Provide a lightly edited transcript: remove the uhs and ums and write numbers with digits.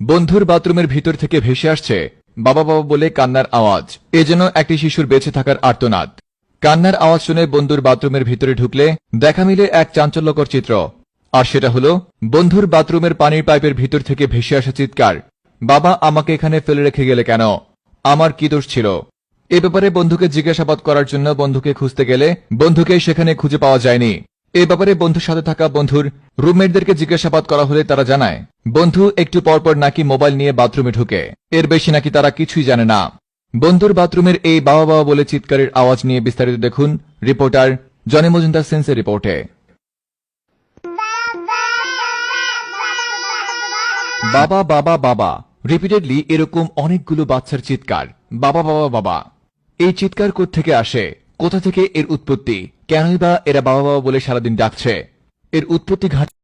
বন্ধুর বাথরুমের ভিতর থেকে ভেসে আসছে বাবা বাবা বলে কান্নার আওয়াজ। এ যেন একটি শিশুর বেঁচে থাকার আর্তনাদ। কান্নার আওয়াজ শুনে বন্ধুর বাথরুমের ভিতরে ঢুকলে দেখা মিলে এক চাঞ্চল্যকর চিত্র। আর সেটা হলো বন্ধুর বাথরুমের পানির পাইপের ভিতর থেকে ভেসে আসা চিৎকার, বাবা আমাকে এখানে ফেলে রেখে গেলে কেন, আমার কি দোষ ছিল। এ ব্যাপারে বন্ধুকে জিজ্ঞাসাবাদ করার জন্য বন্ধুকে খুঁজতে গেলে বন্ধুকে সেখানে খুঁজে পাওয়া যায়নি। এ ব্যাপারে বন্ধুর সাথে থাকা বন্ধুর রুমমেটদেরকে জিজ্ঞাসাবাদ করা হলে তারা জানায় বন্ধু একটু পরপর নাকি মোবাইল নিয়ে বাথরুমে ঢুকে, এর বেশি নাকি তারা কিছুই জানে না। বন্ধুর বাথরুমের এই বাবা বাবা বলে চিৎকারের আওয়াজ নিয়ে বিস্তারিত দেখুন রিপোর্টার জনি মজুমদার সেন্সের রিপোর্টে। বাবা বাবা বাবা, রিপিটেডলি এরকম অনেকগুলো বাচ্চার চিৎকার, বাবা বাবা বাবা। এই চিৎকার কোত্থেকে আসে, কোথা থেকে এর উৎপত্তি, কেনই বা এরা বাবা বাবা বলে সারাদিন ডাকছে? এর উৎপত্তি ঘাট